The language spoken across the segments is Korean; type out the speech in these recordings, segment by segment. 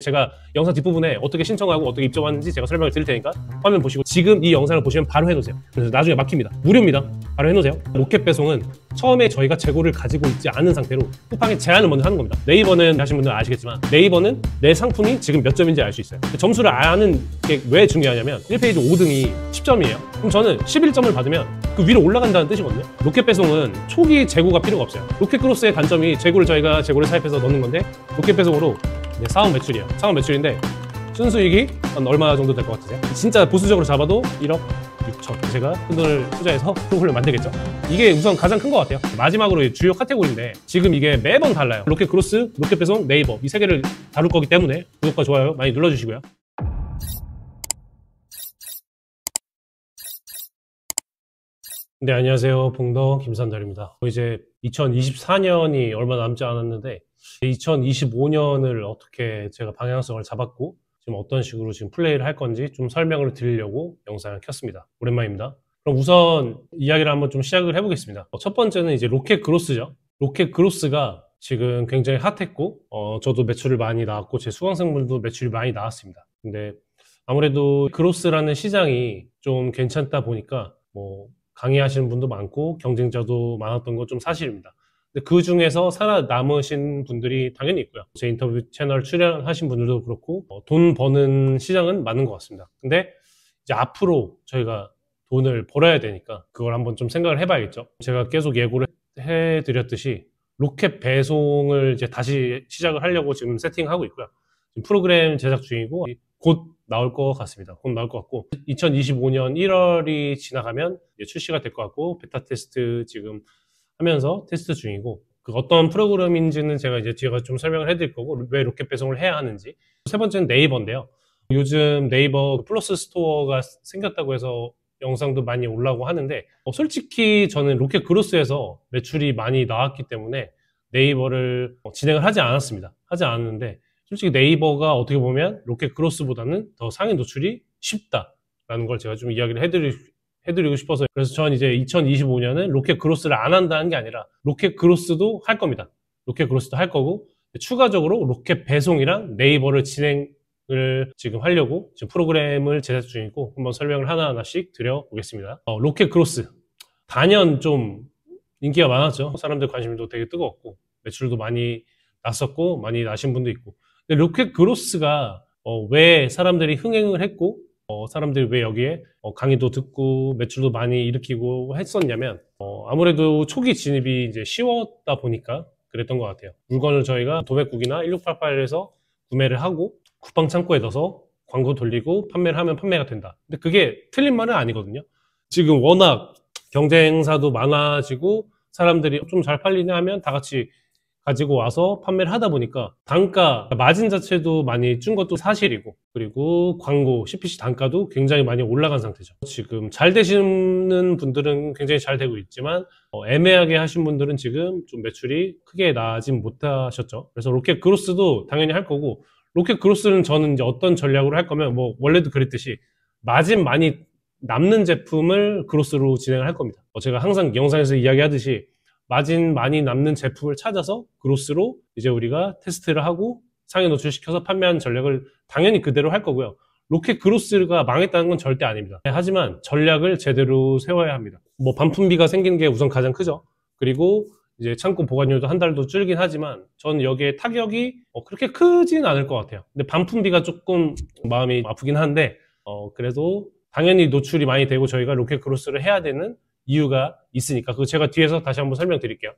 제가 영상 뒷부분에 어떻게 신청하고 어떻게 입점하는지 제가 설명을 드릴 테니까 화면 보시고 지금 이 영상을 보시면 바로 해놓으세요. 그래서 나중에 막힙니다. 무료입니다. 바로 해놓으세요. 로켓 배송은 처음에 저희가 재고를 가지고 있지 않은 상태로 쿠팡에 제안을 먼저 하는 겁니다. 네이버는 하신 분들은 아시겠지만 네이버는 내 상품이 지금 몇 점인지 알 수 있어요. 점수를 아는 게 왜 중요하냐면 1페이지 5등이 10점이에요. 그럼 저는 11점을 받으면 그 위로 올라간다는 뜻이거든요. 로켓 배송은 초기 재고가 필요가 없어요. 로켓 크로스의 단점이 저희가 재고를 사입해서 넣는 건데 로켓 배송으로 사업 매출이에요. 사업 매출인데 순수익이 한 얼마 정도 될 것 같으세요? 진짜 보수적으로 잡아도 1억 6천. 제가 큰 돈을 투자해서 프로그램을 만들겠죠. 이게 우선 가장 큰 것 같아요. 마지막으로 주요 카테고리인데 지금 이게 매번 달라요. 로켓 크로스, 로켓 배송, 네이버 이 세 개를 다룰 거기 때문에 구독과 좋아요 많이 눌러주시고요. 네, 안녕하세요. 봉더 김산달입니다. 이제 2024년이 얼마 남지 않았는데 2025년을 어떻게 제가 방향성을 잡았고 지금 어떤 식으로 지금 플레이를 할 건지 좀 설명을 드리려고 영상을 켰습니다. 오랜만입니다. 그럼 우선 이야기를 한번 좀 시작을 해보겠습니다. 첫 번째는 이제 로켓 그로스죠. 로켓 그로스가 지금 굉장히 핫했고 저도 매출을 많이 나왔고 제 수강생분들도 매출이 많이 나왔습니다. 근데 아무래도 그로스라는 시장이 좀 괜찮다 보니까 강의하시는 분도 많고 경쟁자도 많았던 건 좀 사실입니다. 근데 그 중에서 살아남으신 분들이 당연히 있고요. 제 인터뷰 채널 출연하신 분들도 그렇고 돈 버는 시장은 맞는 것 같습니다. 근데 이제 앞으로 저희가 돈을 벌어야 되니까 그걸 한번 좀 생각을 해봐야겠죠. 제가 계속 예고를 해드렸듯이 로켓 배송을 이제 다시 시작을 하려고 지금 세팅하고 있고요. 지금 프로그램 제작 중이고 곧 나올 것 같습니다. 곧 나올 것 같고 2025년 1월이 지나가면 출시가 될 것 같고 베타 테스트 지금 하면서 테스트 중이고 그 어떤 프로그램인지는 제가 좀 설명을 해드릴 거고 왜 로켓 배송을 해야 하는지. 세 번째는 네이버인데요. 요즘 네이버 플러스 스토어가 생겼다고 해서 영상도 많이 올라오고 하는데 솔직히 저는 로켓 그로스에서 매출이 많이 나왔기 때문에 네이버를 진행을 하지 않았습니다. 하지 않았는데 솔직히 네이버가 어떻게 보면 로켓 그로스보다는 더 상위 노출이 쉽다라는 걸 제가 좀 이야기를 해드리고 싶어서 그래서 저는 이제 2025년은 로켓 그로스를 안 한다는 게 아니라 로켓 그로스도 할 겁니다. 로켓 그로스도 할 거고 추가적으로 로켓 배송이랑 네이버를 진행을 지금 하려고 지금 프로그램을 제작 중이고 한번 설명을 하나하나씩 드려보겠습니다. 로켓 크로스 단연 좀 인기가 많았죠. 사람들 관심도 되게 뜨거웠고 매출도 많이 났었고 많이 나신 분도 있고 근데 로켓 그로스가 왜 사람들이 흥행을 했고 사람들이 왜 여기에 강의도 듣고 매출도 많이 일으키고 했었냐면 아무래도 초기 진입이 이제 쉬웠다 보니까 그랬던 것 같아요. 물건을 저희가 도매국이나 1688에서 구매를 하고 쿠팡 창고에 넣어서 광고 돌리고 판매를 하면 판매가 된다. 근데 그게 틀린 말은 아니거든요. 지금 워낙 경쟁사도 많아지고 사람들이 좀 잘 팔리냐 하면 다 같이 가지고 와서 판매를 하다 보니까 단가, 마진 자체도 많이 준 것도 사실이고 그리고 광고, CPC 단가도 굉장히 많이 올라간 상태죠. 지금 잘 되시는 분들은 굉장히 잘 되고 있지만 애매하게 하신 분들은 지금 좀 매출이 크게 나진 못하셨죠. 그래서 로켓 그로스도 당연히 할 거고 로켓 그로스는 저는 이제 어떤 전략으로 할 거면 원래도 그랬듯이 마진 많이 남는 제품을 그로스로 진행을 할 겁니다. 제가 항상 영상에서 이야기하듯이 마진 많이 남는 제품을 찾아서 그로스로 이제 우리가 테스트를 하고 상위 노출시켜서 판매하는 전략을 당연히 그대로 할 거고요. 로켓 그로스가 망했다는 건 절대 아닙니다. 하지만 전략을 제대로 세워야 합니다. 반품비가 생기는 게 우선 가장 크죠. 그리고 이제 창고 보관료도 한 달도 줄긴 하지만 저는 여기에 타격이 그렇게 크진 않을 것 같아요. 근데 반품비가 조금 마음이 아프긴 한데 그래도 당연히 노출이 많이 되고 저희가 로켓 그로스를 해야 되는 이유가 있으니까 그거 제가 뒤에서 다시 한번 설명드릴게요.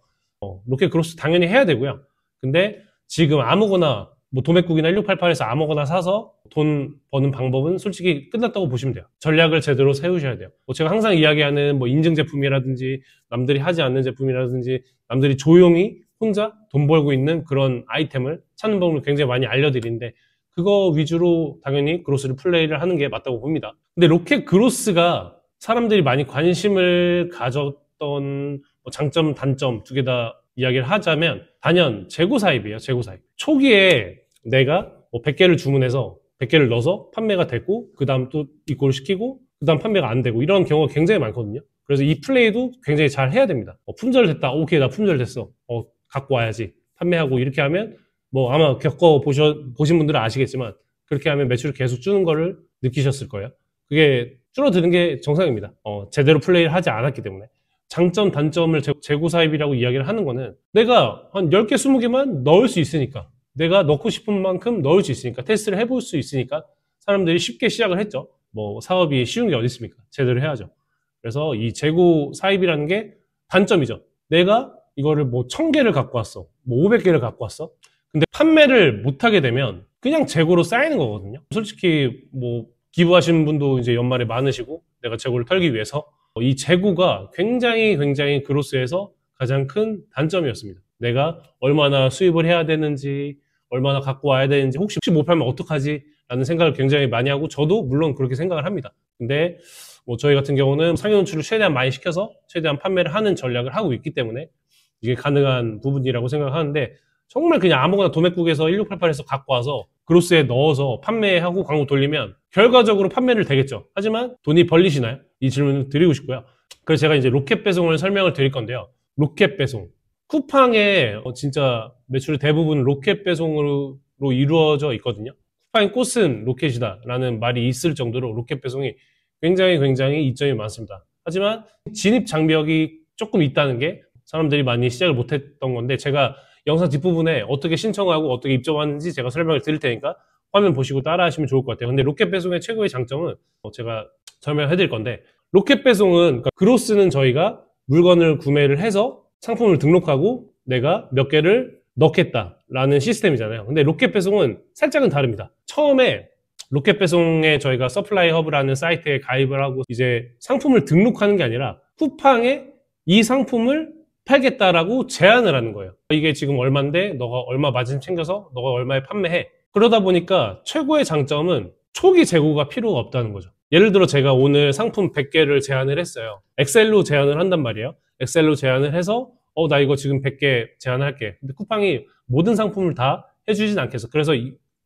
로켓 그로스 당연히 해야 되고요. 근데 지금 아무거나 도매국이나 1688에서 아무거나 사서 돈 버는 방법은 솔직히 끝났다고 보시면 돼요. 전략을 제대로 세우셔야 돼요. 제가 항상 이야기하는 인증 제품이라든지 남들이 하지 않는 제품이라든지 남들이 조용히 혼자 돈 벌고 있는 그런 아이템을 찾는 방법을 굉장히 많이 알려드리는데 그거 위주로 당연히 그로스를 플레이를 하는 게 맞다고 봅니다. 근데 로켓 그로스가 사람들이 많이 관심을 가졌던 장점, 단점 두 개 다 이야기를 하자면 단연 재고 사입이에요. 재고 사입. 초기에 내가 100개를 주문해서 100개를 넣어서 판매가 됐고 그 다음 또 입고를 시키고 그 다음 판매가 안 되고 이런 경우가 굉장히 많거든요. 그래서 이 플레이도 굉장히 잘 해야 됩니다. 품절 됐다. 오케이, 나 품절 됐어. 갖고 와야지. 판매하고 이렇게 하면 뭐 아마 보신 분들은 아시겠지만 그렇게 하면 매출을 계속 주는 거를 느끼셨을 거예요. 그게 줄어드는 게 정상입니다. 제대로 플레이를 하지 않았기 때문에. 장점, 단점을 재고 사입이라고 이야기를 하는 거는 내가 한 10개, 20개만 넣을 수 있으니까, 내가 넣고 싶은 만큼 넣을 수 있으니까, 테스트를 해볼 수 있으니까 사람들이 쉽게 시작을 했죠. 뭐 사업이 쉬운 게 어디 있습니까? 제대로 해야죠. 그래서 이 재고 사입이라는 게 단점이죠. 내가 이거를 뭐 1000개를 갖고 왔어. 뭐 500개를 갖고 왔어. 근데 판매를 못하게 되면 그냥 재고로 쌓이는 거거든요. 솔직히 뭐 기부하시는 분도 이제 연말에 많으시고 내가 재고를 털기 위해서 이 재고가 굉장히 그로스에서 가장 큰 단점이었습니다. 내가 얼마나 수입을 해야 되는지, 얼마나 갖고 와야 되는지, 혹시 못 팔면 어떡하지? 라는 생각을 굉장히 많이 하고 저도 물론 그렇게 생각을 합니다. 근데 뭐 저희 같은 경우는 상용 노출을 최대한 많이 시켜서 최대한 판매를 하는 전략을 하고 있기 때문에 이게 가능한 부분이라고 생각하는데, 정말 그냥 아무거나 도매국에서 1688에서 갖고 와서 그로스에 넣어서 판매하고 광고 돌리면 결과적으로 판매를 되겠죠. 하지만 돈이 벌리시나요? 이 질문을 드리고 싶고요. 그래서 제가 이제 로켓 배송을 설명을 드릴 건데요. 로켓 배송. 쿠팡의 진짜 매출의 대부분 로켓 배송으로 이루어져 있거든요. 쿠팡의 꽃은 로켓이다 라는 말이 있을 정도로 로켓 배송이 굉장히 이점이 많습니다. 하지만 진입 장벽이 조금 있다는 게 사람들이 많이 시작을 못했던 건데, 제가 영상 뒷부분에 어떻게 신청하고 어떻게 입점하는지 제가 설명을 드릴 테니까 화면 보시고 따라 하시면 좋을 것 같아요. 근데 로켓 배송의 최고의 장점은 제가 설명해 드릴 건데, 로켓 배송은 그러니까 그로스는 저희가 물건을 구매를 해서 상품을 등록하고 내가 몇 개를 넣겠다라는 시스템이잖아요. 근데 로켓 배송은 살짝은 다릅니다. 처음에 로켓 배송에 저희가 서플라이 허브라는 사이트에 가입을 하고 이제 상품을 등록하는 게 아니라 쿠팡에 이 상품을 팔겠다라고 제안을 하는 거예요. 이게 지금 얼마인데 너가 얼마 마진 챙겨서 너가 얼마에 판매해. 그러다 보니까 최고의 장점은 초기 재고가 필요가 없다는 거죠. 예를 들어 제가 오늘 상품 100개를 제안을 했어요. 엑셀로 제안을 한단 말이에요. 엑셀로 제안을 해서 나 이거 지금 100개 제안할게. 근데 쿠팡이 모든 상품을 다 해주진 않겠어. 그래서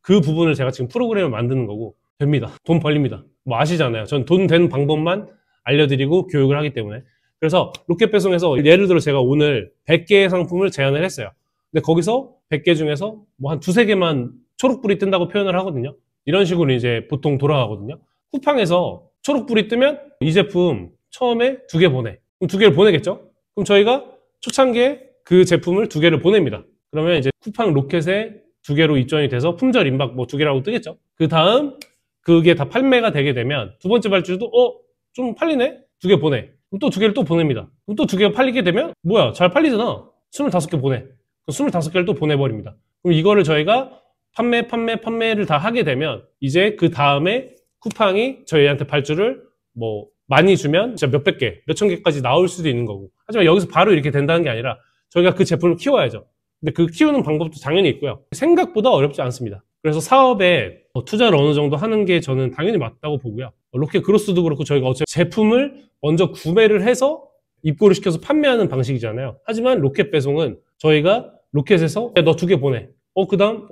그 부분을 제가 지금 프로그램을 만드는 거고 됩니다. 돈 벌립니다. 뭐 아시잖아요. 전 돈 되는 방법만 알려드리고 교육을 하기 때문에. 그래서 로켓 배송에서 예를 들어 제가 오늘 100개의 상품을 제안을 했어요. 근데 거기서 100개 중에서 뭐 한 두세 개만 초록불이 뜬다고 표현을 하거든요. 이런 식으로 이제 보통 돌아가거든요. 쿠팡에서 초록불이 뜨면 이 제품 처음에 2개 보내. 그럼 2개를 보내겠죠? 그럼 저희가 초창기에 그 제품을 2개를 보냅니다. 그러면 이제 쿠팡 로켓에 2개로 입점이 돼서 품절 임박 뭐 2개라고 뜨겠죠? 그 다음 그게 다 판매가 되게 되면 두 번째 발주도 좀 팔리네? 2개 보내. 그럼 또 2개를 또 보냅니다. 그럼 또 2개가 팔리게 되면 뭐야? 잘 팔리잖아. 25개 보내. 그럼 25개를 또 보내버립니다. 그럼 이거를 저희가 판매를 다 하게 되면 이제 그 다음에 쿠팡이 저희한테 발주를 뭐 많이 주면 진짜 몇백 개, 몇천 개까지 나올 수도 있는 거고. 하지만 여기서 바로 이렇게 된다는 게 아니라 저희가 그 제품을 키워야죠. 근데 그 키우는 방법도 당연히 있고요. 생각보다 어렵지 않습니다. 그래서 사업에 투자를 어느 정도 하는 게 저는 당연히 맞다고 보고요. 로켓 그로스도 그렇고 저희가 어차피 제품을 먼저 구매를 해서 입고를 시켜서 판매하는 방식이잖아요. 하지만 로켓 배송은 저희가 로켓에서 너 2개 보내. 그 다음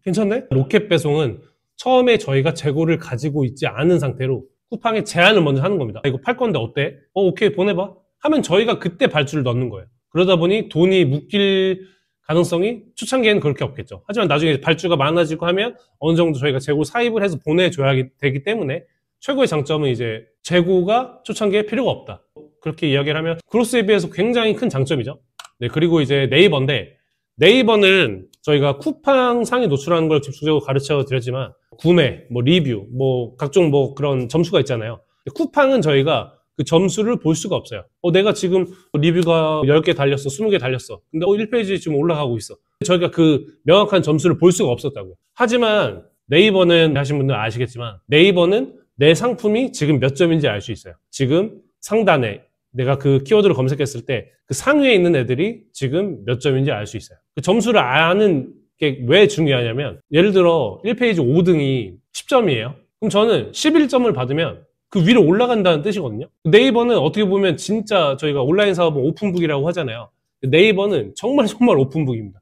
괜찮네? 로켓 배송은 처음에 저희가 재고를 가지고 있지 않은 상태로 쿠팡에 제안을 먼저 하는 겁니다. 이거 팔 건데 어때? 오케이 보내봐. 하면 저희가 그때 발주를 넣는 거예요. 그러다 보니 돈이 묶일 가능성이 초창기에는 그렇게 없겠죠. 하지만 나중에 발주가 많아지고 하면 어느 정도 저희가 재고 사입을 해서 보내줘야 되기 때문에 최고의 장점은 이제 재고가 초창기에 필요가 없다. 그렇게 이야기를 하면 그로스에 비해서 굉장히 큰 장점이죠. 네, 그리고 이제 네이버인데, 네이버는 저희가 쿠팡 상에 노출하는 걸 집중적으로 가르쳐 드렸지만 구매, 뭐 리뷰, 뭐 각종 뭐 그런 점수가 있잖아요. 쿠팡은 저희가 그 점수를 볼 수가 없어요. 내가 지금 리뷰가 10개 달렸어, 20개 달렸어. 근데 1페이지 지금 올라가고 있어. 저희가 그 명확한 점수를 볼 수가 없었다고요. 하지만 네이버는 하신 분들 아시겠지만 네이버는 내 상품이 지금 몇 점인지 알 수 있어요. 지금 상단에 내가 그 키워드를 검색했을 때 그 상위에 있는 애들이 지금 몇 점인지 알 수 있어요. 그 점수를 아는 게 왜 중요하냐면, 예를 들어 1페이지 5등이 10점이에요. 그럼 저는 11점을 받으면 그 위로 올라간다는 뜻이거든요. 네이버는 어떻게 보면 진짜 저희가 온라인 사업은 오픈북이라고 하잖아요. 네이버는 정말 오픈북입니다.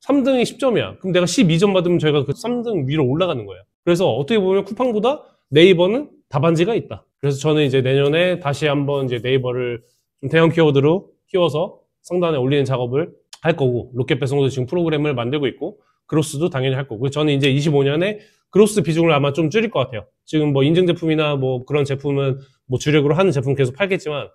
3등이 10점이야. 그럼 내가 12점 받으면 저희가 그 3등 위로 올라가는 거예요. 그래서 어떻게 보면 쿠팡보다 네이버는 답안지가 있다. 그래서 저는 이제 내년에 다시 한번 이제 네이버를 좀 대형 키워드로 키워서 상단에 올리는 작업을 할 거고, 로켓 배송도 지금 프로그램을 만들고 있고, 그로스도 당연히 할 거고, 저는 이제 25년에 그로스 비중을 아마 좀 줄일 것 같아요. 지금 뭐 인증 제품이나 뭐 그런 제품은 뭐 주력으로 하는 제품 계속 팔겠지만,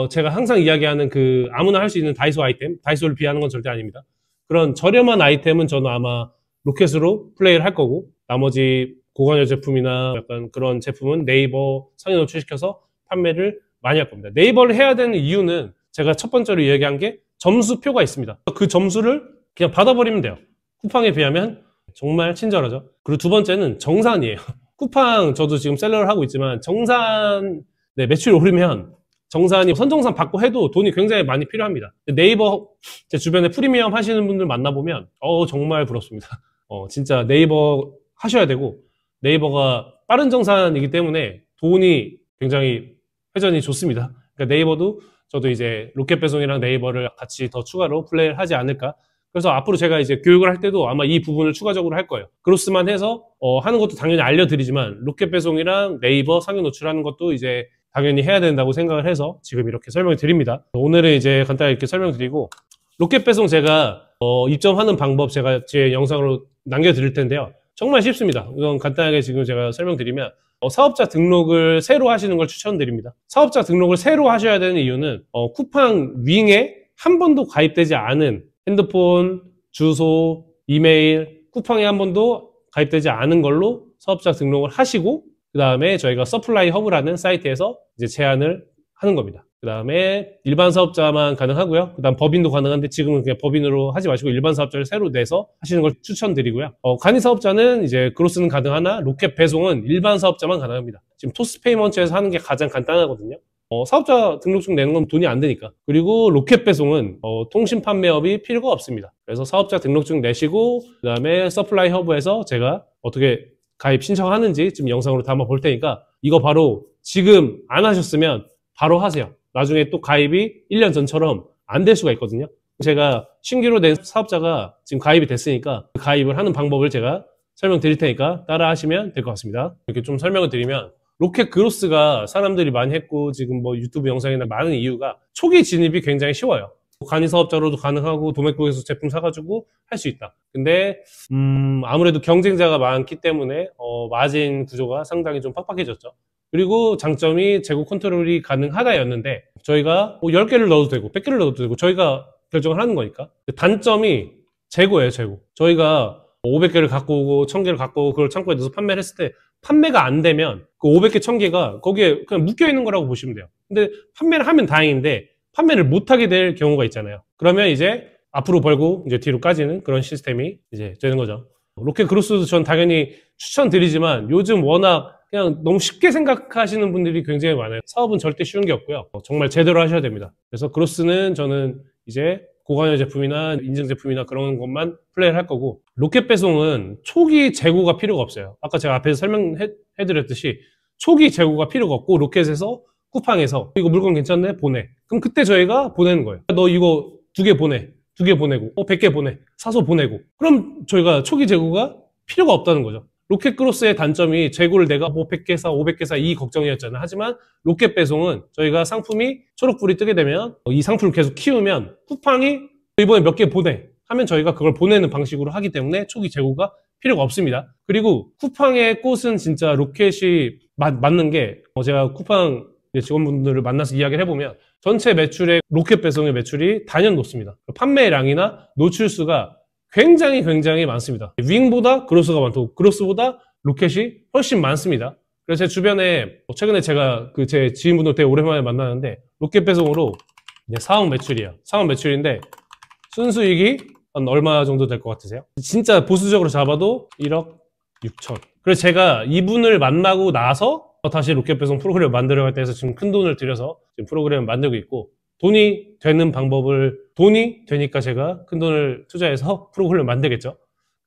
제가 항상 이야기하는 그 아무나 할 수 있는 다이소 아이템, 다이소를 비하는 건 절대 아닙니다. 그런 저렴한 아이템은 저는 아마 로켓으로 플레이를 할 거고, 나머지 고관여 제품이나 약간 그런 제품은 네이버 상위 노출시켜서 판매를 많이 할 겁니다. 네이버를 해야 되는 이유는 제가 첫 번째로 이야기한 게 점수표가 있습니다. 그 점수를 그냥 받아버리면 돼요. 쿠팡에 비하면 정말 친절하죠. 그리고 두 번째는 정산이에요. 쿠팡 저도 지금 셀러를 하고 있지만 정산, 매출이 오르면 정산이 선정산 받고 해도 돈이 굉장히 많이 필요합니다. 네이버 제 주변에 프리미엄 하시는 분들 만나보면 정말 부럽습니다. 진짜 네이버 하셔야 되고, 네이버가 빠른 정산이기 때문에 돈이 굉장히 회전이 좋습니다. 그러니까 네이버도 저도 이제 로켓 배송이랑 네이버를 같이 더 추가로 플레이를 하지 않을까. 그래서 앞으로 제가 이제 교육을 할 때도 아마 이 부분을 추가적으로 할 거예요. 그로스만 해서 하는 것도 당연히 알려드리지만 로켓 배송이랑 네이버 상용 노출하는 것도 이제 당연히 해야 된다고 생각을 해서 지금 이렇게 설명을 드립니다. 오늘은 이제 간단히 이렇게 설명드리고, 로켓 배송 제가 입점하는 방법 제가 제 영상으로 남겨드릴 텐데요. 정말 쉽습니다. 이건 간단하게 지금 제가 설명드리면, 사업자 등록을 새로 하시는 걸 추천드립니다. 사업자 등록을 새로 하셔야 되는 이유는 쿠팡 윙에 한 번도 가입되지 않은 핸드폰, 주소, 이메일, 쿠팡에 한 번도 가입되지 않은 걸로 사업자 등록을 하시고, 그 다음에 저희가 서플라이 허브라는 사이트에서 이제 제안을 하는 겁니다. 그 다음에 일반 사업자만 가능하고요. 그 다음 법인도 가능한데 지금은 그냥 법인으로 하지 마시고 일반 사업자를 새로 내서 하시는 걸 추천드리고요. 간이 사업자는 이제 그로스는 가능하나 로켓 배송은 일반 사업자만 가능합니다. 지금 토스페이먼트에서 하는 게 가장 간단하거든요. 사업자 등록증 내는 건 돈이 안 드니까. 그리고 로켓 배송은 통신 판매업이 필요가 없습니다. 그래서 사업자 등록증 내시고, 그 다음에 서플라이 허브에서 제가 어떻게 가입 신청하는지 지금 영상으로 담아 볼 테니까, 이거 바로 지금 안 하셨으면 바로 하세요. 나중에 또 가입이 1년 전처럼 안 될 수가 있거든요. 제가 신규로 낸 사업자가 지금 가입이 됐으니까 그 가입을 하는 방법을 제가 설명드릴 테니까 따라 하시면 될 것 같습니다. 이렇게 좀 설명을 드리면, 로켓 그로스가 사람들이 많이 했고 지금 뭐 유튜브 영상이나 많은 이유가 초기 진입이 굉장히 쉬워요. 간이 사업자로도 가능하고 도매국에서 제품 사가지고 할 수 있다. 근데 아무래도 경쟁자가 많기 때문에 마진 구조가 상당히 좀 빡빡해졌죠. 그리고 장점이 재고 컨트롤이 가능하다였는데, 저희가 뭐 10개를 넣어도 되고 100개를 넣어도 되고 저희가 결정을 하는 거니까. 단점이 재고예요, 재고. 저희가 500개를 갖고 오고 1000개를 갖고 오고 그걸 창고에 넣어서 판매를 했을 때 판매가 안 되면 그 500개, 1000개가 거기에 그냥 묶여 있는 거라고 보시면 돼요. 근데 판매를 하면 다행인데 판매를 못 하게 될 경우가 있잖아요. 그러면 이제 앞으로 벌고 이제 뒤로 까지는 그런 시스템이 이제 되는 거죠. 로켓 그로스도 전 당연히 추천드리지만 요즘 워낙 그냥 너무 쉽게 생각하시는 분들이 굉장히 많아요. 사업은 절대 쉬운 게 없고요. 정말 제대로 하셔야 됩니다. 그래서 그로스는 저는 이제 고관여 제품이나 인증 제품이나 그런 것만 플레이를 할 거고, 로켓 배송은 초기 재고가 필요가 없어요. 아까 제가 앞에서 설명해드렸듯이 초기 재고가 필요가 없고, 로켓에서 쿠팡에서 이거 물건 괜찮네? 보내. 그럼 그때 저희가 보내는 거예요. 너 이거 2개 보내. 2개 보내고 100개 보내. 사서 보내고. 그럼 저희가 초기 재고가 필요가 없다는 거죠. 로켓 그로스의 단점이 재고를 내가 뭐 100개 사, 500개 사 이 걱정이었잖아요. 하지만 로켓 배송은 저희가 상품이 초록불이 뜨게 되면 이 상품을 계속 키우면 쿠팡이 이번에 몇 개 보내 하면 저희가 그걸 보내는 방식으로 하기 때문에 초기 재고가 필요가 없습니다. 그리고 쿠팡의 꽃은 진짜 로켓이 맞는 게, 제가 쿠팡 직원분들을 만나서 이야기를 해보면 전체 매출의 로켓 배송의 매출이 단연 높습니다. 판매량이나 노출수가 굉장히 많습니다. 윙보다 그로스가 많고 그로스보다 로켓이 훨씬 많습니다. 그래서 제 주변에 최근에 제가 제 지인분들 되게 오랜만에 만나는데 로켓 배송으로 이제 사업 매출이에요. 사업 매출인데 순수익이 한 얼마 정도 될 것 같으세요? 진짜 보수적으로 잡아도 1억 6천. 그래서 제가 이분을 만나고 나서 다시 로켓 배송 프로그램을 만들어갈 때에서 지금 큰 돈을 들여서 지금 프로그램을 만들고 있고, 돈이 되는 방법을, 돈이 되니까 제가 큰 돈을 투자해서 프로그램을 만들겠죠.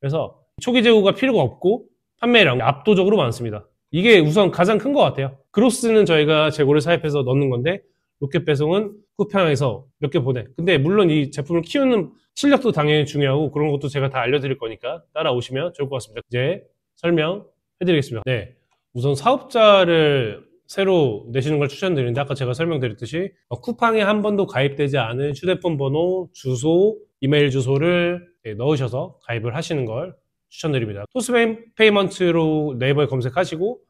그래서 초기 재고가 필요가 없고 판매량이 압도적으로 많습니다. 이게 우선 가장 큰 것 같아요. 그로스는 저희가 재고를 사입해서 넣는 건데 로켓 배송은 쿠팡에서 몇 개 보내. 근데 물론 이 제품을 키우는 실력도 당연히 중요하고 그런 것도 제가 다 알려드릴 거니까 따라오시면 좋을 것 같습니다. 이제 설명해드리겠습니다. 네, 우선 사업자를 새로 내시는 걸 추천드리는데, 아까 제가 설명드렸듯이 쿠팡에 한 번도 가입되지 않은 휴대폰 번호, 주소, 이메일 주소를 넣으셔서 가입을 하시는 걸 추천드립니다. 토스페이먼트로 네이버에 검색하시고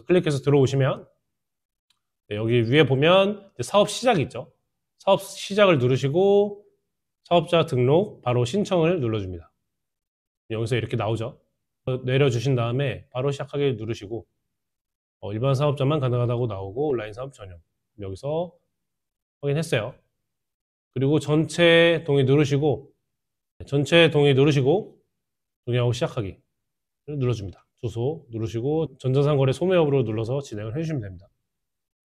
클릭해서 들어오시면 여기 위에 보면 사업 시작이 있죠. 사업 시작을 누르시고 사업자 등록 바로 신청을 눌러줍니다. 여기서 이렇게 나오죠. 내려주신 다음에 바로 시작하기 누르시고 일반 사업자만 가능하다고 나오고 온라인 사업 전용 여기서 확인했어요. 그리고 전체 동의 누르시고 동의하고 시작하기 눌러줍니다. 주소 누르시고 전자상거래 소매 여부로 눌러서 진행을 해주시면 됩니다.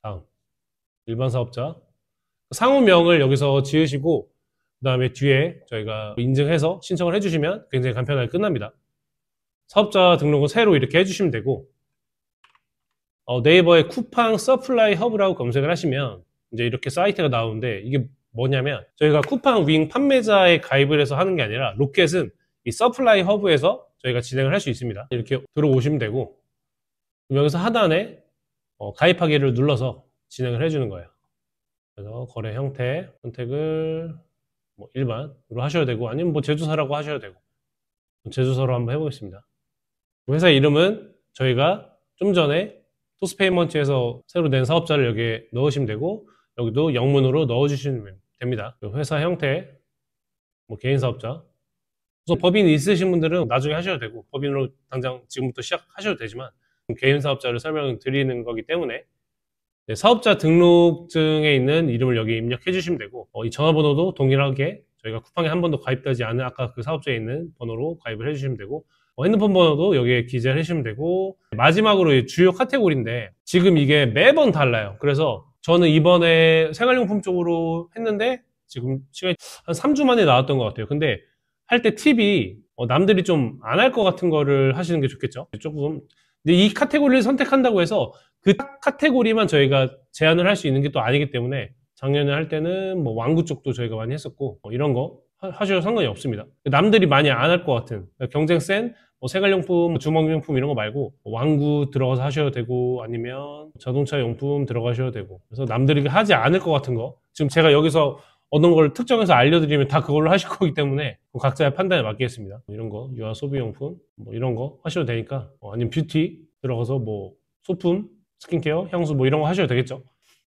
다음 일반 사업자 상호명을 여기서 지으시고 그 다음에 뒤에 저희가 인증해서 신청을 해주시면 굉장히 간편하게 끝납니다. 사업자 등록은 새로 이렇게 해주시면 되고 네이버에 쿠팡 서플라이 허브라고 검색을 하시면 이제 이렇게 사이트가 나오는데 이게 뭐냐면 저희가 쿠팡 윙 판매자에 가입을 해서 하는 게 아니라 로켓은 이 서플라이 허브에서 저희가 진행을 할 수 있습니다. 이렇게 들어오시면 되고 여기서 하단에 가입하기를 눌러서 진행을 해주는 거예요. 그래서 거래 형태 선택을 뭐 일반으로 하셔야 되고 아니면 뭐 제조사라고 하셔야 되고 제조사로 한번 해보겠습니다. 회사 이름은 저희가 좀 전에 토스페이먼트에서 새로 낸 사업자를 여기에 넣으시면 되고 여기도 영문으로 넣어주시면 됩니다. 회사 형태 뭐 개인 사업자 우선 법인 있으신 분들은 나중에 하셔도 되고 법인으로 당장 지금부터 시작하셔도 되지만 개인 사업자를 설명드리는 거기 때문에 사업자 등록증에 있는 이름을 여기 입력해 주시면 되고 이 전화번호도 동일하게 저희가 쿠팡에 한 번도 가입되지 않은 아까 그 사업자에 있는 번호로 가입을 해주시면 되고 핸드폰 번호도 여기에 기재를 해주시면 되고 마지막으로 주요 카테고리인데 지금 이게 매번 달라요. 그래서 저는 이번에 생활용품 쪽으로 했는데 지금 시간이 한 3주 만에 나왔던 것 같아요. 근데 할 때 팁이 남들이 좀 안 할 것 같은 거를 하시는 게 좋겠죠. 조금 근데 이 카테고리를 선택한다고 해서 그 카테고리만 저희가 제한을 할 수 있는 게 또 아니기 때문에 작년에 할 때는 뭐 왕구 쪽도 저희가 많이 했었고 이런 거 하셔도 상관이 없습니다. 남들이 많이 안 할 것 같은 경쟁 센 생활용품, 주먹용품 이런 거 말고 왕구 들어가서 하셔도 되고 아니면 자동차 용품 들어가셔도 되고 그래서 남들이 하지 않을 것 같은 거 지금 제가 여기서 어떤 걸 특정해서 알려드리면 다 그걸로 하실 거기 때문에 각자의 판단에 맡기겠습니다. 이런 거 유아 소비용품 뭐 이런 거 하셔도 되니까 아니면 뷰티 들어가서 뭐 소품, 스킨케어, 향수 뭐 이런 거 하셔도 되겠죠.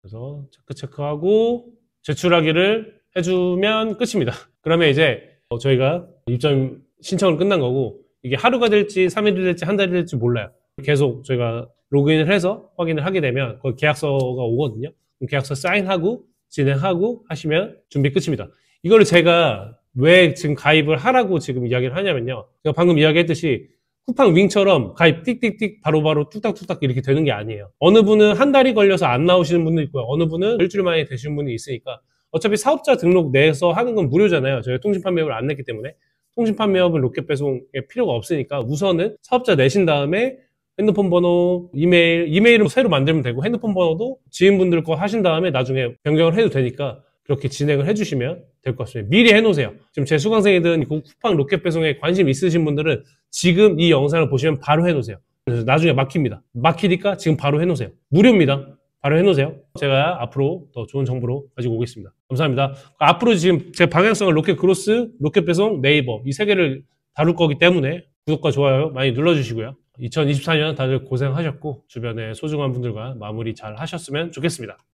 그래서 체크하고 제출하기를 해주면 끝입니다. 그러면 이제 저희가 입점 신청은 끝난 거고 이게 하루가 될지 3일이 될지 한 달이 될지 몰라요. 계속 저희가 로그인을 해서 확인을 하게 되면 거기 계약서가 오거든요. 그럼 계약서 사인하고 진행하고 하시면 준비 끝입니다. 이거를 제가 왜 지금 가입을 하라고 지금 이야기를 하냐면요. 제가 방금 이야기했듯이 쿠팡 윙처럼 가입 띡띡띡 바로바로 뚝딱뚝딱 이렇게 되는 게 아니에요. 어느 분은 한 달이 걸려서 안 나오시는 분도 있고요. 어느 분은 일주일 만에 되시는 분이 있으니까 어차피 사업자 등록 내서 하는 건 무료잖아요. 저희가 통신판매업을 안 냈기 때문에 통신판매업은 로켓 배송에 필요가 없으니까 우선은 사업자 내신 다음에 핸드폰 번호, 이메일은 새로 만들면 되고 핸드폰 번호도 지인분들 거 하신 다음에 나중에 변경을 해도 되니까 그렇게 진행을 해주시면 될 것 같습니다. 미리 해놓으세요. 지금 제 수강생이든 쿠팡 로켓 배송에 관심 있으신 분들은 지금 이 영상을 보시면 바로 해놓으세요. 그래서 나중에 막힙니다. 막히니까 지금 바로 해놓으세요. 무료입니다. 바로 해놓으세요. 제가 앞으로 더 좋은 정보로 가지고 오겠습니다. 감사합니다. 앞으로 지금 제 방향성을 로켓 크로스, 로켓 배송, 네이버 이 세 개를 다룰 거기 때문에 구독과 좋아요 많이 눌러주시고요. 2024년 다들 고생하셨고 주변에 소중한 분들과 마무리 잘 하셨으면 좋겠습니다.